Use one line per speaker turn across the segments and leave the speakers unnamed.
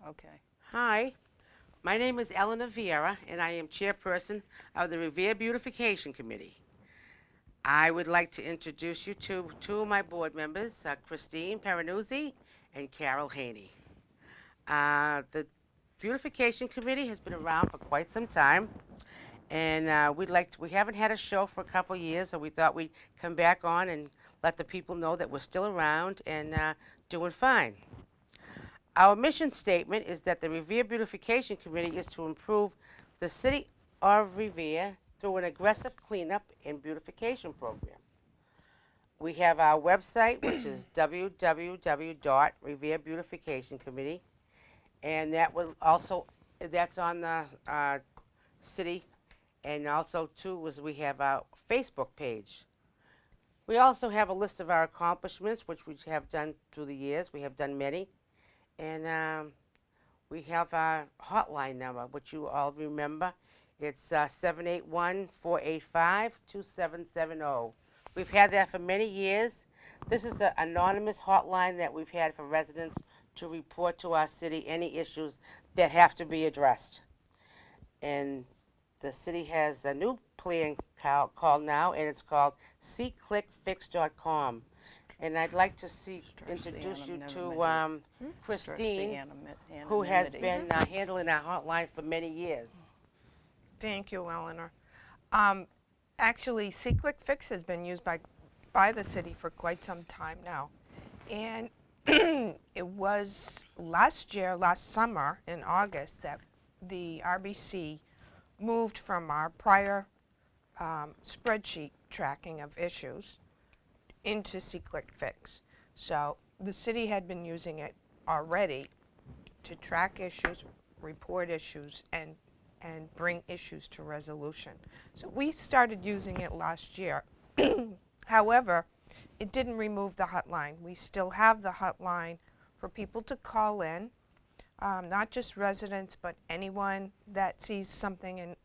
Okay.
Hi, my name is Eleanor Vieira, and I am chairperson of the Revere Beautification Committee. I would like to introduce you to two of my board members, Christine Pierannienzo and Carol Haney. The Beautification Committee has been around for quite some time, and we haven't had a show for a couple years, so we thought we'd come back on and let the people know that we're still around and doing fine. Our mission statement is that the Revere Beautification Committee is to improve the city of Revere through an aggressive cleanup and beautification program. We have our website, which is www.reverebeautificationcommittee, and that's on the city, and also too is we have our Facebook page. We also have a list of our accomplishments, which we have done through the years. We have done many. And we have our hotline number, which you all remember. It's 781-485-2770. We've had that for many years. This is an anonymous hotline that we've had for residents to report to our city any issues that have to be addressed. And the city has a new plan called now, and it's called seeclickfix.com. And I'd like to introduce you to Christine, who has been handling our hotline for many years.
Thank you, Eleanor. Actually, SeeClick Fix has been used by the city for quite some time now. And it was last summer in August, that the RBC moved from our prior spreadsheet tracking of issues into SeeClick Fix. So the city had been using it already to track issues, report issues, and bring issues to resolution. So we started using it last year. However, it didn't remove the hotline. We still have the hotline for people to call in, not just residents, but anyone that sees something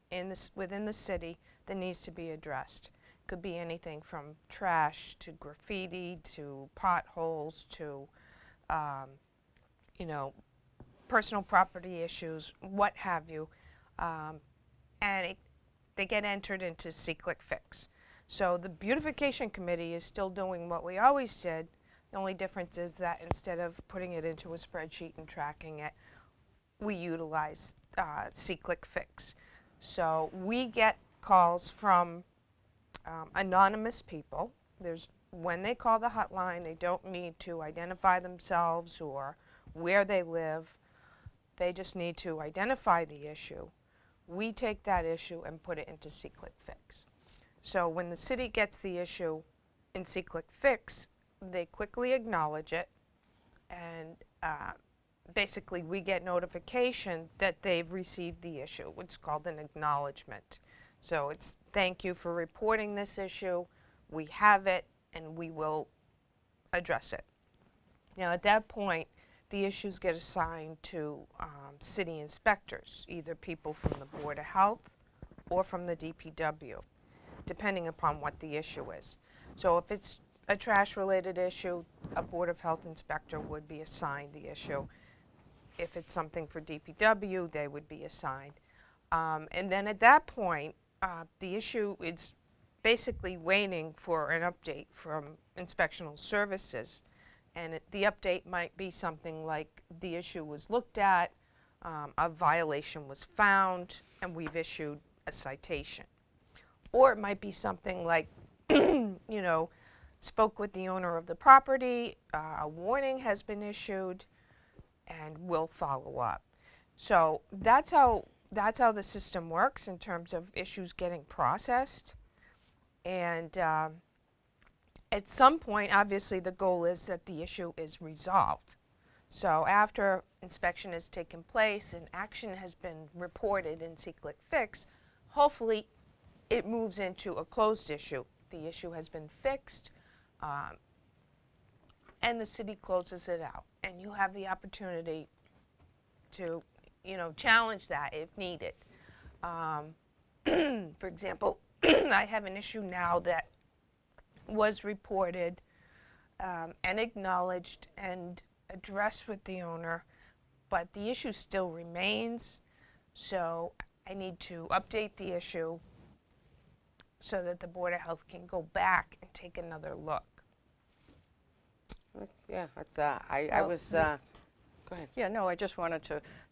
within the city that needs to be addressed. Could be anything from trash to graffiti to potholes to, personal property issues, what have you. And they get entered into SeeClick Fix. So the Beautification Committee is still doing what we always did. The only difference is that instead of putting it into a spreadsheet and tracking it, we utilize SeeClick Fix. So we get calls from anonymous people. When they call the hotline, they don't need to identify themselves or where they live. They just need to identify the issue. We take that issue and put it into SeeClick Fix. So when the city gets the issue in SeeClick Fix, they quickly acknowledge it, and basically we get notification that they've received the issue. It's called an acknowledgement. So it's thank you for reporting this issue. We have it, and we will address it. Now at that point, the issues get assigned to city inspectors, either people from the Board of Health or from the DPW, depending upon what the issue is. So if it's a trash-related issue, a Board of Health inspector would be assigned the issue. If it's something for DPW, they would be assigned. And then at that point, the issue is basically waiting for an update from inspectional services. And the update might be something like the issue was looked at, a violation was found, and we've issued a citation. Or it might be something like, spoke with the owner of the property, a warning has been issued, and we'll follow up. So that's how the system works in terms of issues getting processed. And at some point, obviously, the goal is that the issue is resolved. So after inspection has taken place and action has been reported in SeeClick Fix, hopefully it moves into a closed issue. The issue has been fixed, and the city closes it out. And you have the opportunity to, challenge that if needed. For example, I have an issue now that was reported and acknowledged and addressed with the owner, but the issue still remains. So I need to update the issue so that the Board of Health can go back and take another look.
I
Well,
was, go ahead.
Yeah, no, I just wanted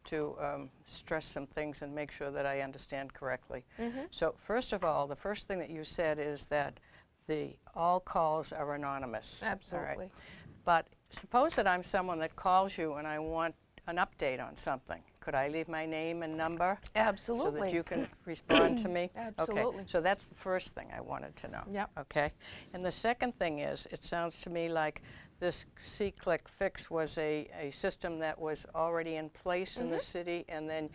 to stress some things and make sure that I understand correctly. So first of all, the first thing that you said is that all calls are anonymous. All right?
Absolutely.
But suppose that I'm someone that calls you and I want an update on something. Could I leave my name and number?
Absolutely.
So that you can respond to me?
Absolutely.
Okay, so that's the first thing I wanted to know.
Yep.
Okay. And the second thing is, it sounds to me like this C-Click Fix was a system that was already in place in the city, and then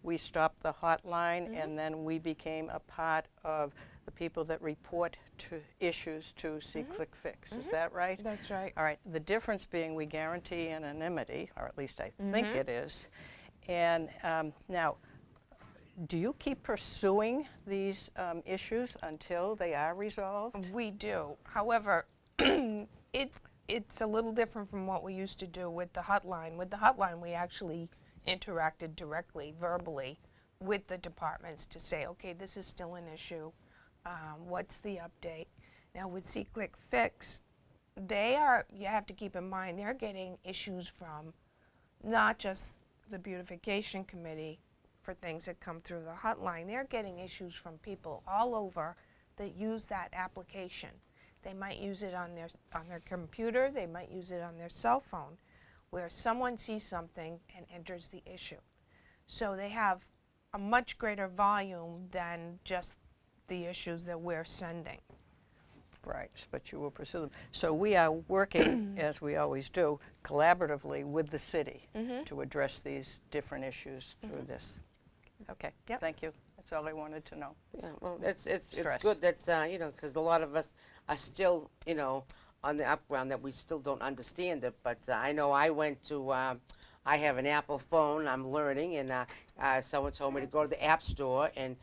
we stopped the hotline, and then we became a part of the people that report to issues to C-Click Fix. Is that right?
That's right.
All right. The difference being we guarantee anonymity, or at least I think it is. And now, do you keep pursuing these issues until they are resolved?
We do. However, it's a little different from what we used to do with the hotline. With the hotline, we actually interacted directly, verbally, with the departments to say, okay, this is still an issue. What's the update? Now with C-Click Fix, you have to keep in mind, they're getting issues from not just the Beautification Committee for things that come through the hotline. They're getting issues from people all over that use that application. They might use it on their computer, they might use it on their cell phone, where someone sees something and enters the issue. So they have a much greater volume than just the issues that we're sending.
Right, but you will pursue them. So we are working, as we always do, collaboratively with the city to address these different issues through this. Okay,
Yep.
thank you. That's all I wanted to know.
Yeah, well, it's
Stress.
good that, because a lot of us are still, on the upground that we still don't understand it. But I know I went to, I have an Apple phone, I'm learning, and someone told me to go to the App Store and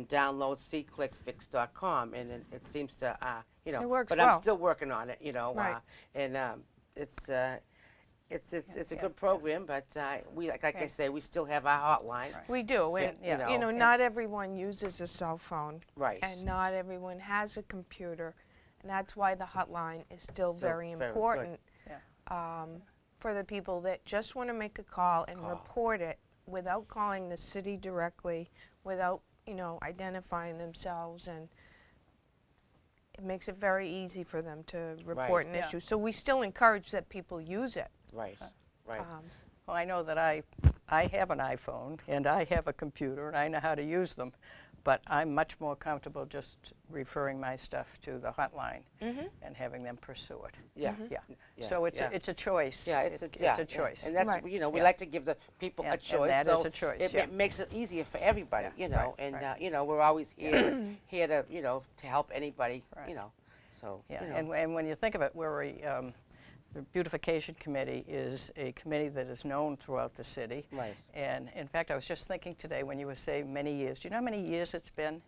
download cclickfix.com, and it seems to,
It works
but
well.
I'm still working on it,
Right.
And it's a good program, but we, like I say, we still have our hotline.
We do, and
Yeah.
not everyone uses a cell phone,
Right.
and not everyone has a computer, and that's why the hotline is still very
very good.
important
Yeah.
for the people that just want to make a call and report it without calling the city directly, without identifying themselves, and it makes it very easy for them to report an
Yeah.
issue. So we still encourage that people use it.
Right, right.
Well, I know that I have an iPhone, and I have a computer, and I know how to use them, but I'm much more comfortable just referring my stuff to the hotline and having them pursue it.
Yeah.
Yeah.
Yeah,
So it's
yeah.
it's a choice.
Yeah, it's a
choice.
and that's
Right.
we
Yeah.
like to give the people
Yeah,
a
and
choice.
that
so
is a choice,
It,
yeah.
it makes it easier for everybody,
Yeah, right,
and
right.
we're always here to help anybody,
Right.
So
Yeah, and when you think of it, the Beautification Committee is a committee that is known throughout the city.
Right.
And in fact, I was just thinking today when you were saying many years. Do you know how many years it's been?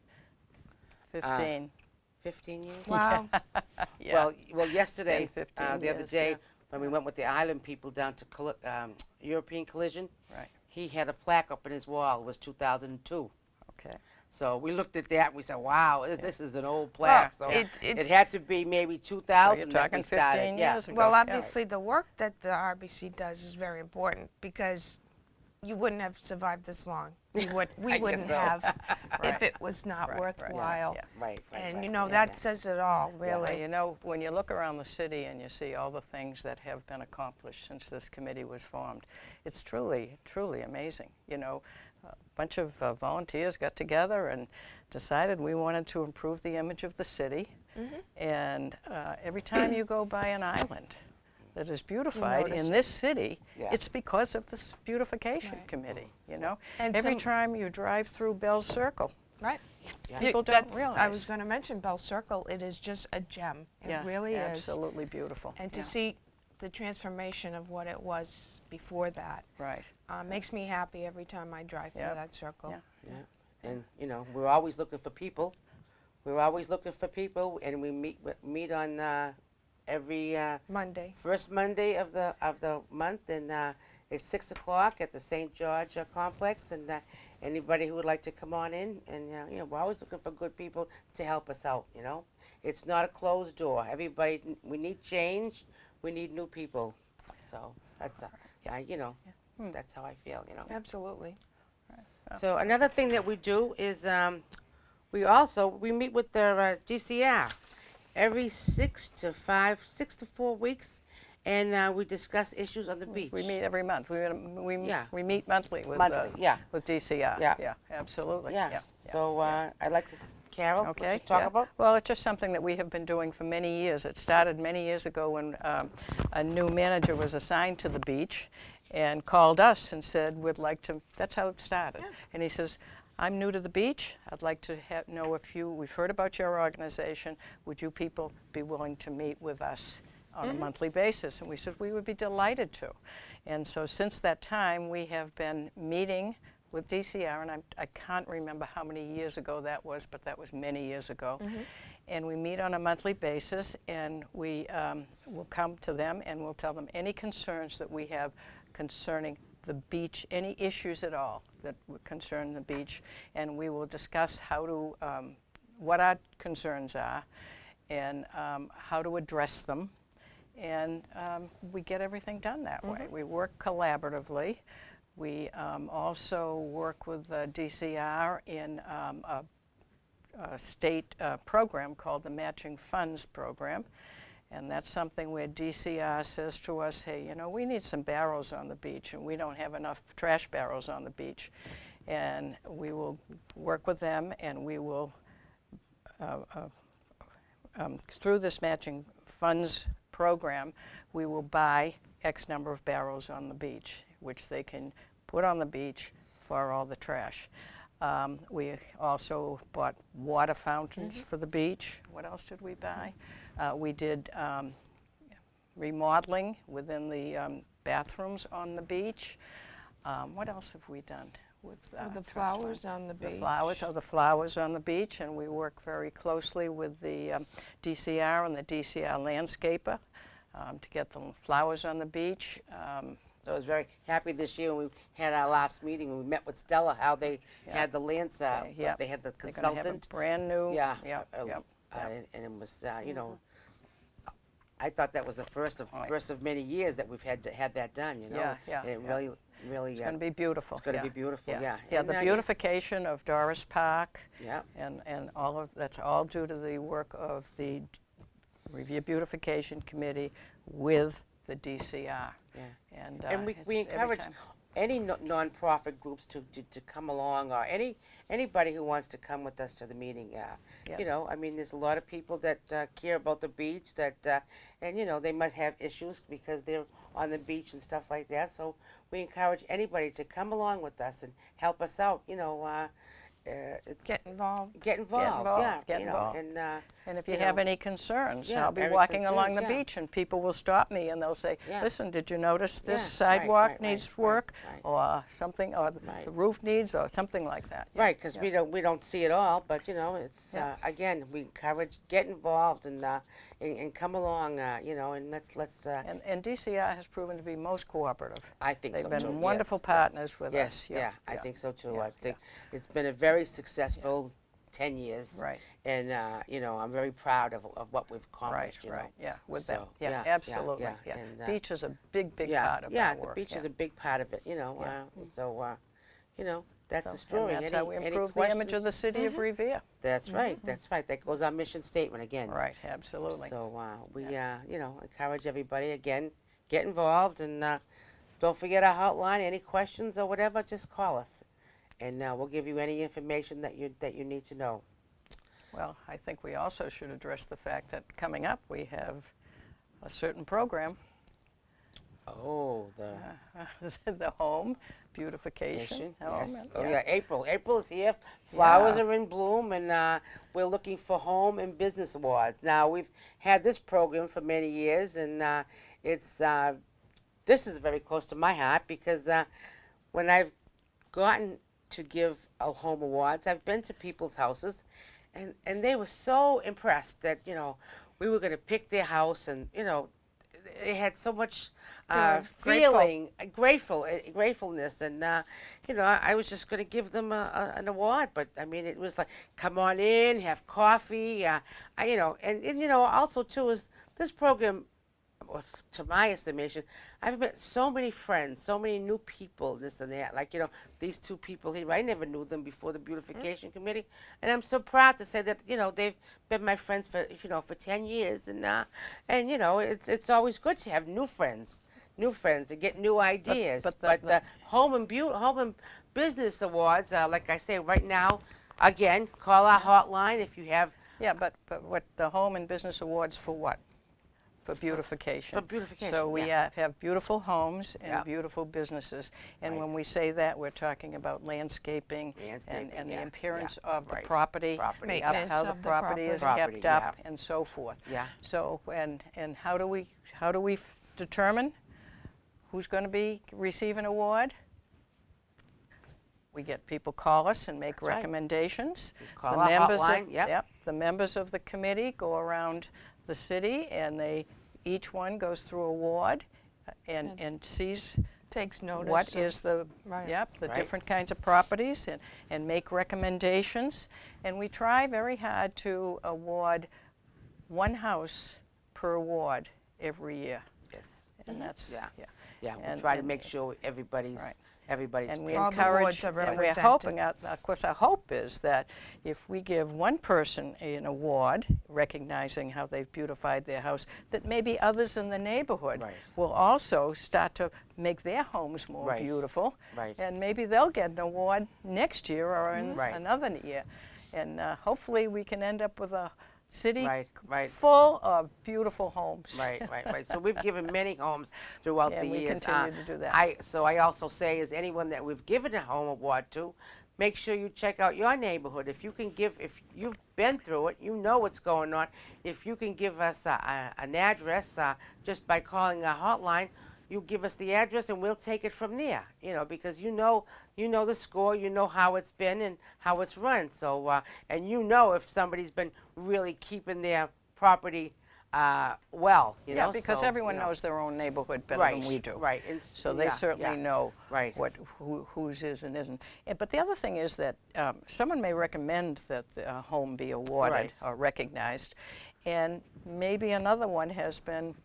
15.
15 years.
Wow.
Yeah.
Well, yesterday,
15
the other
years,
day,
yeah.
when we went with the island people down to European Collision,
Right.
he had a plaque up in his wall. It was 2002.
Okay.
So we looked at that and we said, wow, this is an old plaque. So it
it's-
had to be maybe 2000 that
talking
we started.
15
yeah.
years ago.
Well,
Yeah.
obviously, the work that the RBC does is very important because you wouldn't have survived this long. We
guess
wouldn't
so.
have
Right.
if it was not
Right, right, yeah,
worthwhile.
yeah.
Right, right,
And
right.
that says it all,
Well,
really.
when you look around the city and you see all the things that have been accomplished since this committee was formed, it's truly, truly amazing. A bunch of volunteers got together and decided we wanted to improve the image of the city. And every time you go by an island that is beautified
notice
in
it.
this city,
Yeah.
it's because of this beautification
Right.
committee.
And
Every
some-
time you drive through Bell's Circle,
Right?
Yeah.
people don't
I was
realize.
going to mention Bell Circle. It is just a gem. It
Yeah,
really is.
absolutely beautiful.
And to
Yeah.
see the transformation of what it was before that
Right.
makes me happy every time I drive through
Yep.
that circle.
Yeah.
Yeah. And we're always looking for people. We're always looking for people, and we meet on every
Monday.
first Monday of the month, and it's 6 o'clock at the St. George complex. And anybody who would like to come on in, and we're always looking for good people to help us out. It's not a closed door. Everybody, we need change. We need new people. So that's that's how I feel.
Absolutely.
So another thing that we do is we meet with the DCR every 6 to 4 weeks, and we discuss issues on the beach.
We meet every month.
Yeah.
We meet monthly with with DCR.
Yeah.
Absolutely.
Yeah. So I'd like to, Carol,
Okay.
what you talk about?
Well, it's just something that we have been doing for many years. It started many years ago when a new manager was assigned to the beach and called us and said, we'd like to, that's how it started.
Yeah.
And he says, I'm new to the beach. I'd like to know if we've heard about your organization. Would you people be willing to meet with us on a monthly basis? And we said we would be delighted to. And so since that time, we have been meeting with DCR, and I can't remember how many years ago that was, but that was many years ago. And we meet on a monthly basis, and we will come to them and we'll tell them any concerns that we have concerning the beach, any issues at all that would concern the beach, and we will discuss how to, what our concerns are, and how to address them, and we get everything done that way. We work collaboratively. We also work with DCR in a state program called the Matching Funds Program. And that's something where DCR says to us, hey, we need some barrels on the beach, and we don't have enough trash barrels on the beach. And we will work with them, and we will, through this Matching Funds Program, we will buy X number of barrels on the beach, which they can put on the beach for all the trash. We also bought water fountains for the beach. What else did we buy? We did remodeling within the bathrooms on the beach. What else have we done with
The
trust
flowers
fund?
on the beach.
The flowers on the beach, and we work very closely with the DCR and the DCR landscaper to get the flowers on the beach.
So I was very happy this year when we had our last meeting, when we met with Stella, how they had the lands, they had the
They're gonna have
consultant.
a brand new.
Yeah.
Yep.
And it was, I thought that was the first of many years that we've had that done,
Yeah,
And it
yeah.
really,
It's going to be beautiful.
it's going to be beautiful, yeah.
Yeah,
And,
the beautification of Doris Park,
Yeah.
and all of that's all due to the work of the Revere Beautification Committee with the DCR.
Yeah.
And
we
it's every
encourage
time.
any nonprofit groups to come along, or anybody who wants to come with us to the meeting.
Yeah.
There's a lot of people that care about the beach, that and they might have issues because they're on the beach and stuff like that. So we encourage anybody to come along with us and help us out. It's
Get involved.
Get involved.
involved,
Yeah.
get involved.
And
if you have any concerns,
yeah,
I'll be
any
walking along
concerns,
the
yeah.
beach, and people will stop me and they'll say,
Yeah.
listen, did you notice this
Yeah, right,
sidewalk
right,
needs
right,
work,
right.
or something, or
Right.
the roof needs, or something like that. Yeah,
Right, because
yeah.
we don't see it all, but it's
Yeah.
again, we encourage, get involved and come along, and let's.
And DCR has proven to be most cooperative.
I think
They've
so
been
too.
wonderful
yes,
partners with
Yes,
us.
yeah, I think so too.
yeah,
I think it's been a very successful 10 years.
Right.
And I'm very proud of what we've accomplished.
Right, yeah, with
So,
them. Yeah,
yeah,
absolutely.
yeah,
Yeah,
and,
beach is a big
yeah,
part of
yeah,
our
the
work.
beach
yeah.
is a big part of it. That's the
So,
story.
And that's how we
Any
improve the image of
questions?
the city of Revere.
That's right. That's right. That goes our mission statement again.
Right, absolutely.
So we encourage everybody again, get involved, and don't forget our hotline. Any questions or whatever, just call us, and we'll give you any information that you need to know.
Well, I think we also should address the fact that coming up we have a certain program,
Oh,
the home beautification. Home,
yes.
and-
Oh yeah, April. April is here. Flowers are in bloom, and we're looking for home and business awards. Now we've had this program for many years, and it's this is very close to my heart because when I've gotten to give home awards, I've been to people's houses, and they were so impressed that we were going to pick their house, and it had so much
They're grateful.
feeling, gratefulness, and I was just going to give them an award, but I mean, it was like, come on in, have coffee, and also too is this program, to my estimation, I've met so many friends, so many new people, this and that. Like, these two people here, I never knew them before the Beautification Committee. And I'm so proud to say that, they've been my friends for 10 years. And it's always good to have new friends and get new ideas.
but
the Home and Business Awards, like I say, right now, again, call our hotline if you have.
Yeah, but what the Home and Business Awards for what? For beautification.
For beautification,
So we
yeah.
have beautiful homes and
Yeah.
beautiful businesses. And
Right.
when we say that, we're talking about landscaping, and the
yeah,
appearance
yeah,
of the
right.
property,
Property,
how
Maintenance
the
of the
property is
property.
kept up,
Property,
and so forth.
Yeah.
So and how do we determine who's going to be receive an award? We get people call us and make
That's right.
recommendations.
Call our hotline, yep.
The members of the committee go around the city, and each one goes through a ward and sees
Takes notice.
what
of-
is the
Right.
the
Right.
different kinds of properties, and make recommendations. And we try very hard to award one house per ward every year,
Yes.
and that's
Yeah. Yeah, we
And-
try to
and-
make sure everybody's
Right.
everybody's
and we
paid.
All the
encourage,
wards are
and we're
represented.
hoping, of course, our hope is that if we give one person an award, recognizing how they've beautified their house, that maybe others in the neighborhood
Right.
will also start to make their homes more
Right.
beautiful,
Right.
and maybe they'll get an award next year or in
Right.
another year, and hopefully we can end up with a city
Right.
full of beautiful homes.
Right. So we've given many homes throughout
And
the
we
years.
continue to do that.
I also say, is anyone that we've given a home award to, make sure you check out your neighborhood. If you've been through it, you know what's going on. If you can give us an address just by calling our hotline, you give us the address and we'll take it from there. Because you know the score, you know how it's been and how it's run. So and if somebody's been really keeping their property well.
Yeah, because
so,
everyone knows their own neighborhood better
right,
than we do.
Right. And
So they certainly know
Right.
whose is and isn't. But the other thing is that someone may recommend that the home be awarded
Right.
or recognized, and maybe another one has been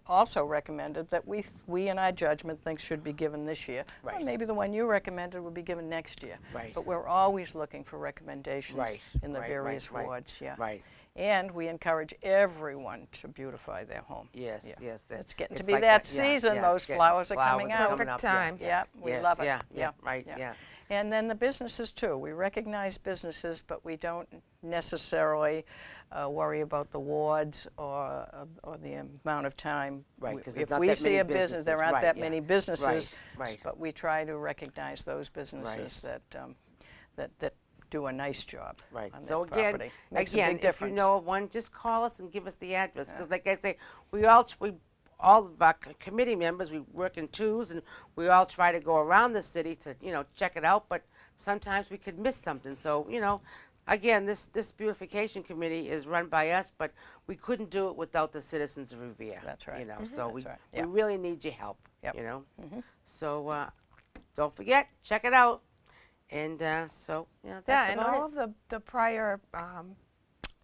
also recommended that we in our judgment think should be given this year. Or
Right.
maybe the one you recommended will be given next year.
Right.
But we're always looking for recommendations
Right,
in the
right,
various
right, right,
wards. Yeah.
right.
And we encourage everyone to beautify their home.
Yes,
Yeah.
yes.
It's getting to
It's
be
like
that
yeah,
season.
yes,
Those
getting
flowers are coming out.
Perfect
up,
time.
Yeah, we
Yes,
love it.
yeah, right, yeah.
And then the businesses too. We recognize businesses, but we don't necessarily worry about the wards or the amount of time.
Right, 'cause there's
If
not
we
that
see
many
a business, there
businesses,
aren't
right,
that
yeah.
many businesses.
Right.
But we try to recognize those businesses that do a nice job
Right.
on
So
their property. Makes a big
if you
difference.
know of one, just call us and give us the address. Because, like I say, all of our committee members, we work in twos, and we all try to go around the city to, check it out. But sometimes we could miss something. So, again, this beautification committee is run by us, but we couldn't do it without the citizens of Revere.
That's right.
So
That's right.
we
Yep.
really need your help.
Yep.
So don't forget, check it out. And that's
Yeah, and
about
all
it.
of the prior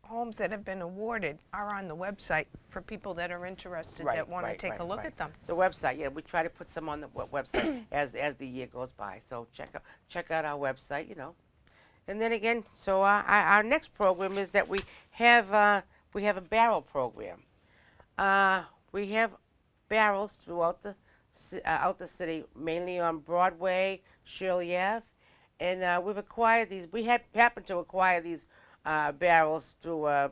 homes that have been awarded are on the website for people that are interested that want to take a look at them.
The website, yeah, we try to put some on the website as the year goes by. So check out our website, And then again, so our next program is that we have a barrel program. We have barrels throughout the out the city, mainly on Broadway, Shirley Ave, and we've acquired these. We happened to acquire these barrels through a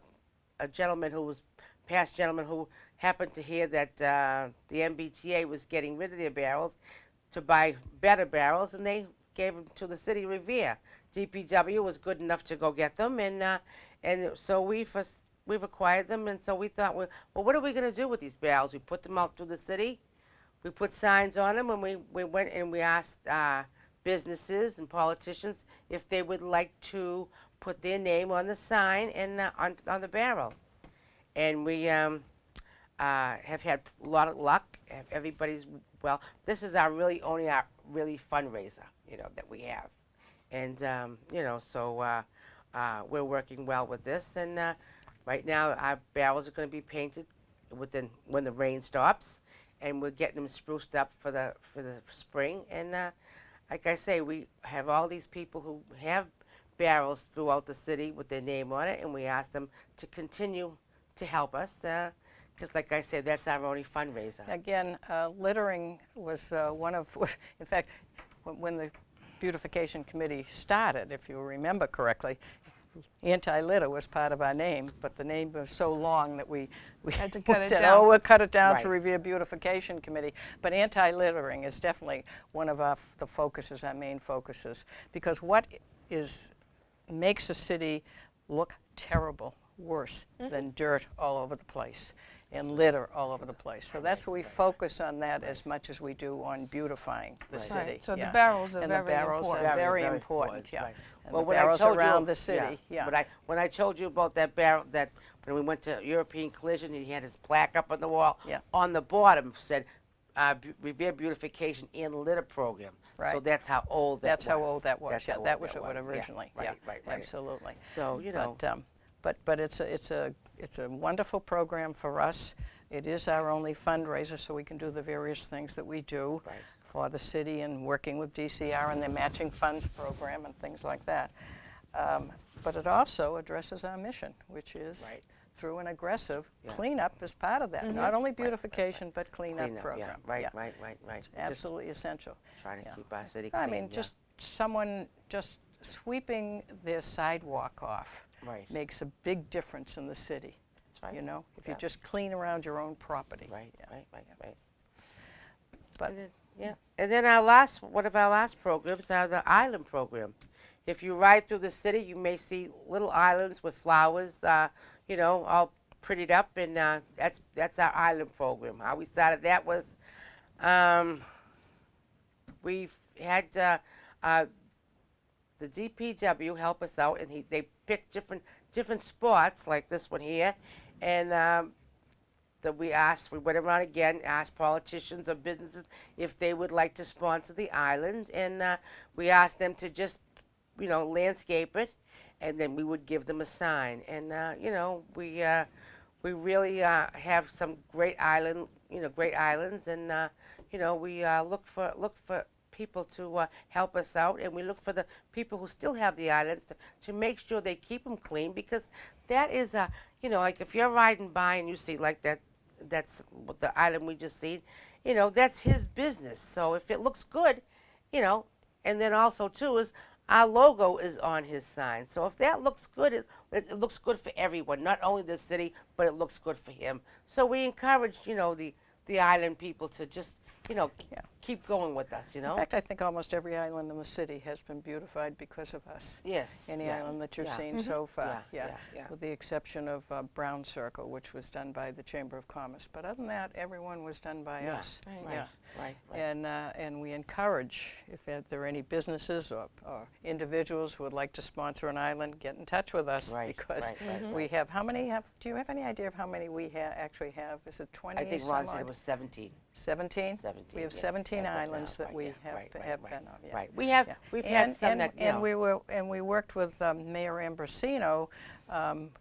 past gentleman who happened to hear that the MBTA was getting rid of their barrels to buy better barrels, and they gave them to the city of Revere. DPW was good enough to go get them, and so we've acquired them, and so we thought, well, what are we going to do with these barrels? We put them out through the city. We put signs on them, and we went and we asked businesses and politicians if they would like to put their name on the sign and on the barrel. and we have had a lot of luck. Everybody's well. This is our really fundraiser, that we have, and so we're working well with this. And right now, our barrels are going to be painted when the rain stops, and we're getting them spruced up for the spring. And like I say, we have all these people who have barrels throughout the city with their name on it, and we ask them to continue to help us. Because, like I said, that's our only fundraiser.
Again, littering was one of, in fact, when the Beautification Committee started, if you remember correctly, anti-litter was part of our name, but the name was so long that we
Had to cut it
said,
down.
oh, we'll cut it down to
Right.
Revere Beautification Committee. But anti-littering is definitely one of our main focuses, because what makes a city look terrible, worse than dirt all over the place and litter all over the place. So that's what we focus on that as much as we do on beautifying the
Right.
city.
Right, so the
yeah.
barrels are
and
very
the barrels
important.
are very
Very
important,
important,
yeah.
right.
And
Well,
the
when I
barrels
told you-
around the city, yeah.
But when I told you about that barrel, that when we went to European Collision, and he had his plaque up on the wall.
Yeah.
On the bottom said, Revere Beautification and Litter Program. So
Right.
that's how old that was.
That's how old that was.
That's
Yeah,
how
that
old
was it would originally.
Yeah,
Yeah,
right.
absolutely.
So
But it's a wonderful program for us. It is our only fundraiser, so we can do the various things that we do
Right.
for the city, and working with DCR and their matching funds program and things like that. But it also addresses our mission, which is
Right.
through an aggressive
Yeah.
cleanup as part of that. Not only beautification, but cleanup
clean up,
program.
yeah.
Yeah.
Right.
Absolutely essential.
Just trying to
Yeah.
keep our city clean.
I mean,
yeah.
just someone just sweeping their sidewalk off
Right.
makes a big difference in the city.
That's right.
If you
Yeah.
just clean around your own property.
Right.
Yeah.
Right.
But
And then one of our last programs are the island program. If you ride through the city, you may see little islands with flowers, all prettied up, and that's our island program. How we started that was, we've had the DPW help us out, and they picked different spots like this one here, and that we went around again, asked politicians or businesses if they would like to sponsor the island, and we asked them to just, landscape it, and then we would give them a sign. And we really have some great islands, and we look for people to help us out, and we look for the people who still have the islands to make sure they keep them clean, because that is like if you're riding by and you see like that's the island we just seen, that's his business. So if it looks good, and then also too is our logo is on his sign. So if that looks good, it looks good for everyone, not only the city, but it looks good for him. So we encourage, the island people to just, keep going with us,
in fact, I think almost every island in the city has been beautified because of us.
Yes.
Any
yeah,
island that you've
yeah.
seen so far,
Yeah.
with the exception of Brown Circle, which was done by the Chamber of Commerce. But other than that, everyone was done by
Yeah,
us.
right,
Yeah.
right.
And we encourage, if there are any businesses or individuals who would like to sponsor an island, get in touch with us,
Right,
because
right.
we have, do you have any idea of how many we actually have? Is it 20
I think
some
Ron said
odd?
it was 17.
17?
17,
We have
yeah.
17
As of
islands
now,
that
right,
we
yeah,
have
right,
have
right,
been on. Yeah.
Right.
Yeah.
We've had some that,
and we worked with Mayor Ambrosino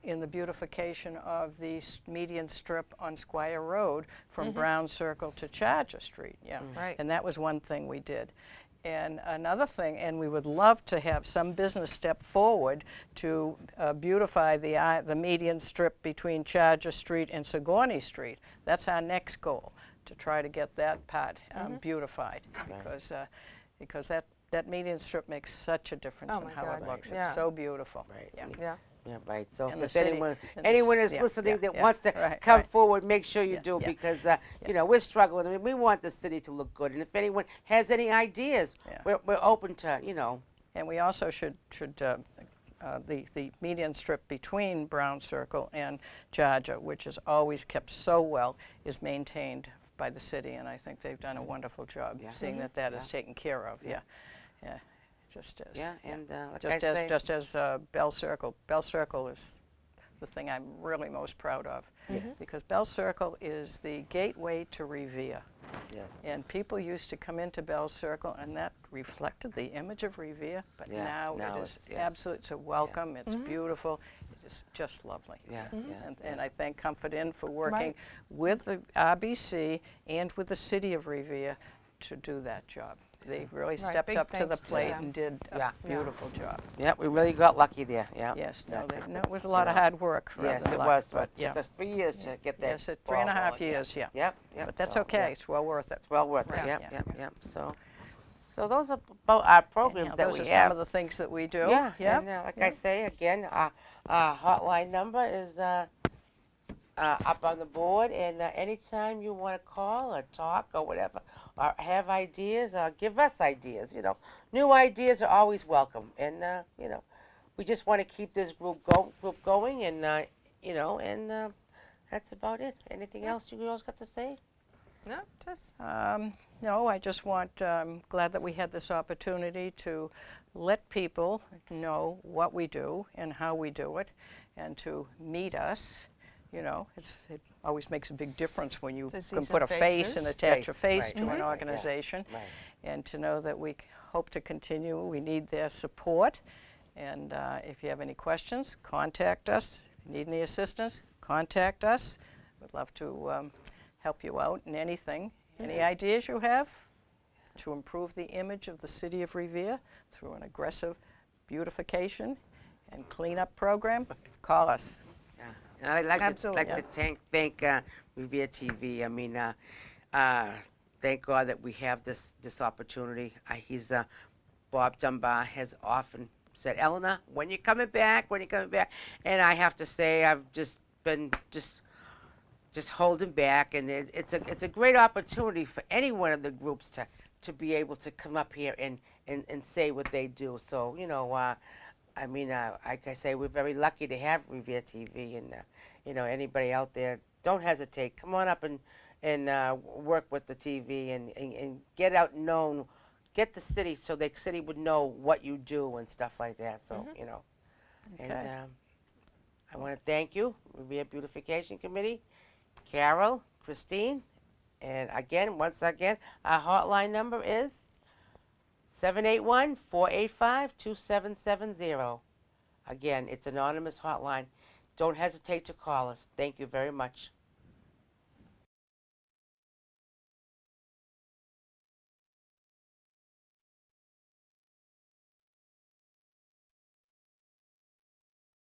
in the beautification of the median strip on Squire Road from Brown Circle to Charger Street. Yeah,
Right.
and that was one thing we did. And another thing, and we would love to have some business step forward to beautify the median strip between Charger Street and Sigourney Street. That's our next goal, to try to get that part beautified, because that median strip makes such a difference
Oh
in
my
how
God.
it looks.
Yeah.
It's so beautiful.
Right.
Yeah.
Yeah.
Yeah, right. So
And the
if
city-
anyone
and the
anyone
c-
is
yeah,
listening
yeah,
that
yeah.
wants to
Right,
come
right.
forward, make sure you
Yeah,
do,
yeah.
because we're struggling. I mean, we want the city to look good, and if anyone has any ideas,
Yeah.
we're open to
And we also should the median strip between Brown Circle and Charger, which is always kept so well, is maintained by the city, and I think they've done a wonderful job
Yeah.
seeing that is taken care of. Yeah, just as
and like
just
I
as
say,
just as Bell Circle. Bell Circle is the thing I'm really most proud of.
Yes.
Because Bell Circle is the gateway to Revere.
Yes.
And people used to come into Bell Circle, and that reflected the image of Revere. But
Yeah,
now
now
it is
it's- yeah.
absolute. It's a welcome. It's beautiful. It is just lovely.
Yeah, yeah.
And I thank Comfort Inn for working
Right.
with the RBC and with the city of Revere to do that job. They really stepped
big
up to the
thanks to
plate
them.
and did a
Yeah.
beautiful job.
Yeah, we really got lucky there. Yeah.
Yes,
Yeah,
no,
'cause
it was
it's,
a lot
you
of
know,
hard work. rather
Yes,
than
it
luck,
was.
but
It took us 3 years to get that.
Yes,
ball
3.5
rolling.
years, yeah.
Yep, yep.
But that's
So,
okay.
yeah,
It's well worth it.
it's well worth it.
Right.
Yep,
Yeah,
yep,
yeah.
yep. So those are about our programs
Anyhow,
that
those
we
are
have.
some of the things that we do.
Yeah,
Yep.
and like I say again, our hotline number is up on the board, and anytime you want to call or talk or whatever, or have ideas or give us ideas, new ideas are always welcome, and we just want to keep this group going, and that's about it. Anything else you girls got to say?
No, just
No, I just want, glad that we had this opportunity to let people know what we do and how we do it, and to meet us. It always makes a big difference when you
To see
can
some
put a face and
faces.
attach a
Face,
face
right,
to
right,
an
right, yeah,
organization,
right.
and to know that we hope to continue. We need their support, and if you have any questions, contact us. If you need any assistance, contact us. We'd love to help you out in anything. Any ideas you have to improve the image of the city of Revere through an aggressive beautification and cleanup program, call us.
Yeah, and I'd like
Absolutely.
to thank Revere TV. I mean, thank God that we have this opportunity. Bob Dunbar has often said, Eleanor, when you coming back? When you coming back? And I have to say, I've just been holding back, and it's a great opportunity for any one of the groups to be able to come up here and say what they do. So I mean, like I say, we're very lucky to have Revere TV, and anybody out there, don't hesitate. Come on up and work with the TV and get out known, get the city so the city would know what you do and stuff like that. So and
Okay.
I want to thank you, Revere Beautification Committee, Carol, Christine, and once again, our hotline number is 781-485-2770. Again, it's anonymous hotline. Don't hesitate to call us. Thank you very much.